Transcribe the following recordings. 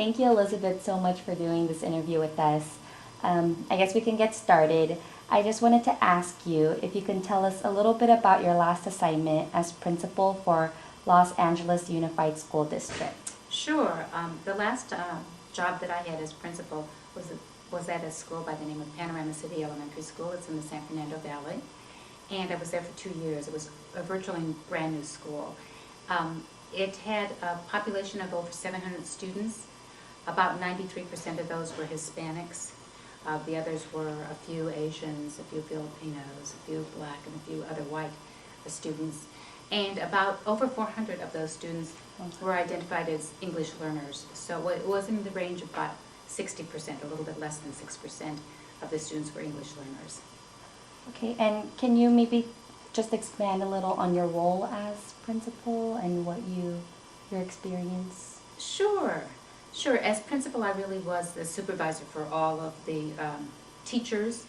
Thank you, Elizabeth, so much for doing this interview with us. I guess we can get started. I just wanted to ask you if you can tell us a little bit about your last assignment as principal for Los Angeles Unified School District. Sure. The last job that I had as principal was at a school by the name of Panorama City Elementary School. It's in the San Fernando Valley. And I was there for 2 years. It was a virtually brand new school. It had a population of over 700 students. About 93% of those were Hispanics. The others were a few Asians, a few Filipinos, a few black, and a few other white students. And about over 400 of those students were identified as English learners. So it was in the range of about 60%, a little bit less than 6% of the students were English learners. Okay, and can you maybe just expand a little on your role as principal and your experience? Sure. Sure. As principal, I really was the supervisor for all of the teachers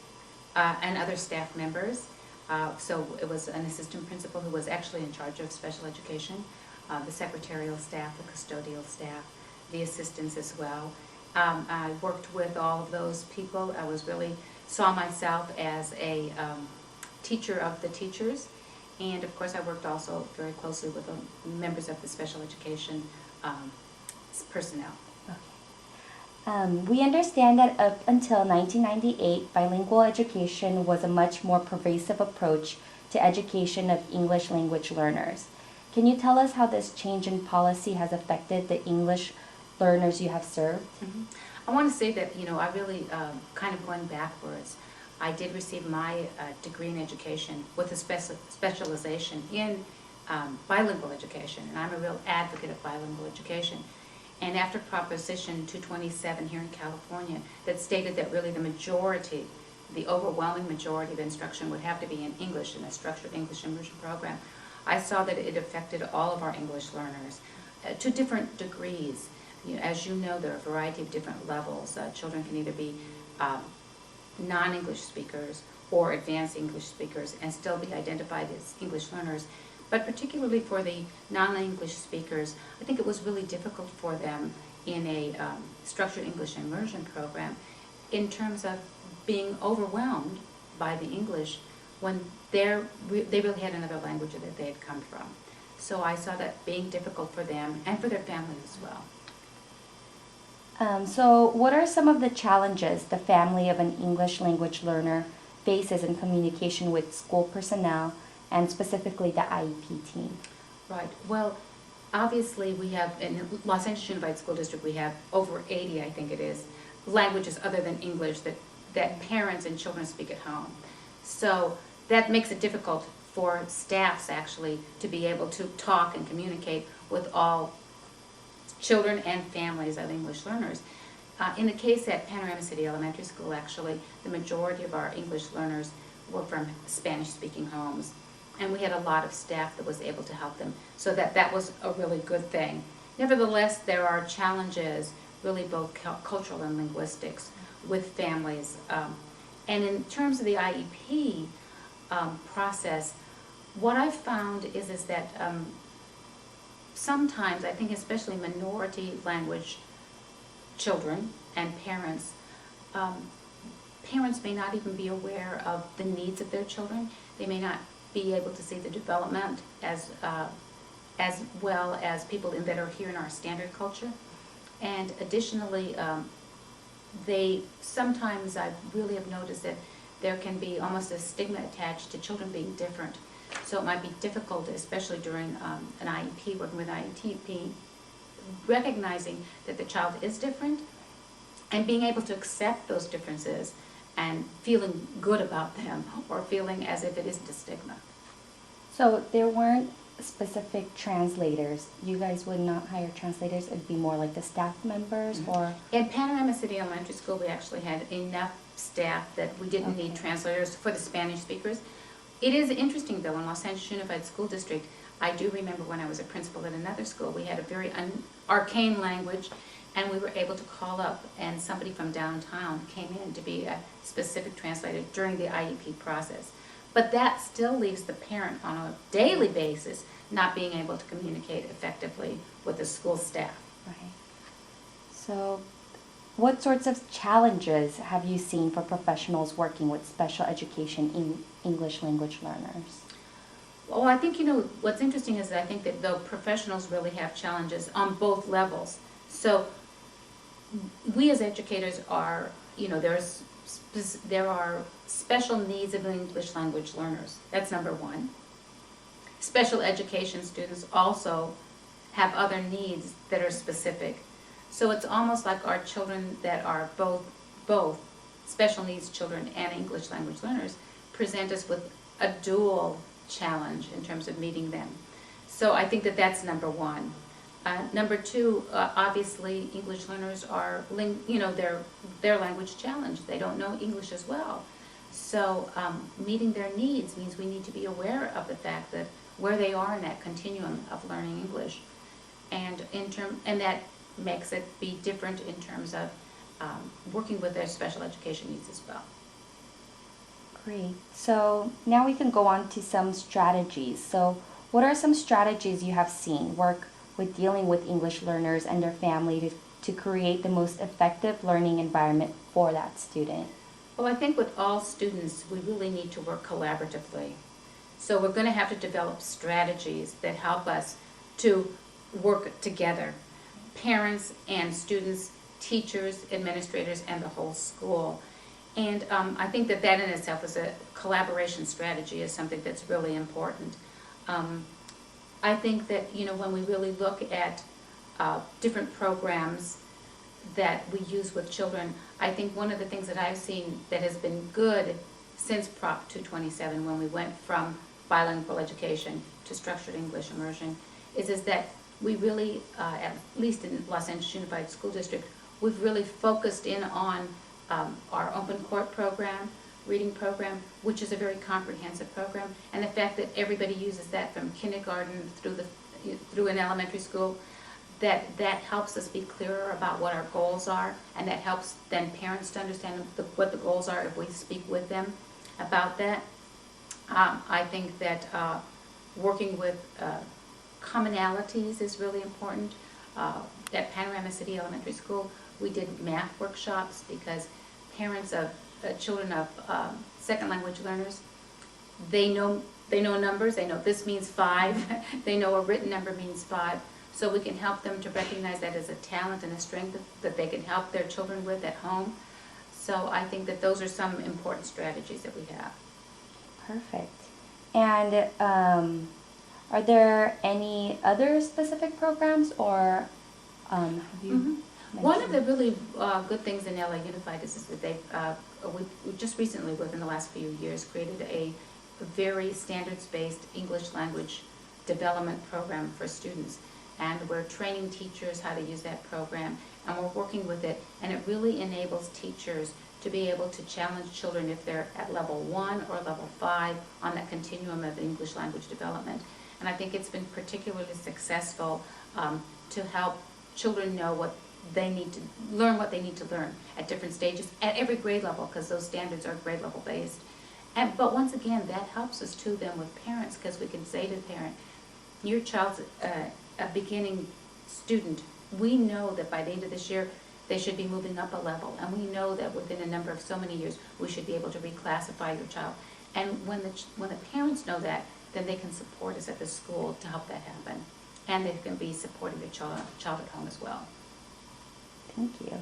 and other staff members. So it was an assistant principal who was actually in charge of special education, the secretarial staff, the custodial staff, the assistants as well. I worked with all of those people. I saw myself as a teacher of the teachers. And of course, I worked also very closely with the members of the special education personnel. We understand that up until 1998, bilingual education was a much more pervasive approach to education of English language learners. Can you tell us how this change in policy has affected the English learners you have served? Mm-hmm. I want to say that, I really, kind of going backwards, I did receive my degree in education with a specialization in bilingual education, and I'm a real advocate of bilingual education. And after Proposition 227 here in California that stated that really the overwhelming majority of instruction would have to be in English in a structured English immersion program, I saw that it affected all of our English learners to different degrees. As you know, there are a variety of different levels. Children can either be non-English speakers or advanced English speakers and still be identified as English learners. But particularly for the non-English speakers, I think it was really difficult for them in a structured English immersion program in terms of being overwhelmed by the English when they really had another language that they had come from. So I saw that being difficult for them and for their families as well. So what are some of the challenges the family of an English language learner faces in communication with school personnel and specifically the IEP team? Right. Well, obviously we have, in Los Angeles Unified School District, we have over 80, I think it is, languages other than English that parents and children speak at home. So that makes it difficult for staffs actually to be able to talk and communicate with all children and families of English learners. In the case at Panorama City Elementary School, actually, the majority of our English learners were from Spanish-speaking homes. And we had a lot of staff that was able to help them, so that was a really good thing. Nevertheless, there are challenges, really both cultural and linguistics, with families. And in terms of the IEP process, what I've found is that sometimes, I think especially minority language children and parents, parents may not even be aware of the needs of their children. They may not be able to see the development as well as people that are here in our standard culture. And additionally, sometimes I really have noticed that there can be almost a stigma attached to children being different. So it might be difficult, especially during an IEP, working with IEP, recognizing that the child is different and being able to accept those differences and feeling good about them or feeling as if it isn't a stigma. So there weren't specific translators. You guys would not hire translators. It'd be more like the staff members. Mm-hmm. Or in Panorama City Elementary School, we actually had enough staff that we didn't need translators for the Spanish speakers. It is interesting, though, in Los Angeles Unified School District, I do remember when I was a principal at another school, we had a very arcane language, and we were able to call up, and somebody from downtown came in to be a specific translator during the IEP process. But that still leaves the parent on a daily basis not being able to communicate effectively with the school staff. Right. So, what sorts of challenges have you seen for professionals working with special education in English language learners? Well, I think, what's interesting is that I think that the professionals really have challenges on both levels. So we as educators are, there are special needs of English language learners. That's number one. Special education students also have other needs that are specific. So it's almost like our children that are both special needs children and English language learners present us with a dual challenge in terms of meeting them. So I think that that's number one. Number two, obviously, English learners are, their language challenged. They don't know English as well. So meeting their needs means we need to be aware of the fact that where they are in that continuum of learning English, and that makes it be different in terms of working with their special education needs as well. Great. So now we can go on to some strategies. So what are some strategies you have seen work with dealing with English learners and their family to create the most effective learning environment for that student? Well, I think with all students, we really need to work collaboratively. So we're going to have to develop strategies that help us to work together. Parents and students, teachers, administrators, and the whole school. And I think that in itself is a collaboration strategy is something that's really important. I think that, when we really look at different programs that we use with children, I think one of the things that I've seen that has been good since Prop 227, when we went from bilingual education to structured English immersion, is that we really, at least in Los Angeles Unified School District, we've really focused in on our open court program, reading program, which is a very comprehensive program, and the fact that everybody uses that from kindergarten through an elementary school, that helps us be clearer about what our goals are, and that helps then parents to understand what the goals are if we speak with them about that. I think that working with commonalities is really important. At Panorama City Elementary School, we did math workshops because parents of children of second language learners, they know numbers. They know this means 5. They know a written number means 5. So we can help them to recognize that as a talent and a strength that they can help their children with at home. So I think that those are some important strategies that we have. Perfect. And are there any other specific programs, or have you mentioned? One of the really good things in LA Unified is that we just recently, within the last few years, created a very standards-based English language development program for students. And we're training teachers how to use that program, and we're working with it, and it really enables teachers to be able to challenge children if they're at level 1 or level 5 on that continuum of English language development. And I think it's been particularly successful to help children know what they need to learn, what they need to learn at different stages, at every grade level, because those standards are grade level based. But once again, that helps us too then with parents, because we can say to the parent, your child's a beginning student. We know that by the end of this year, they should be moving up a level, and we know that within a number of so many years, we should be able to reclassify your child. And when the parents know that, then they can support us at the school to help that happen, and they can be supporting their child at home as well. Thank you.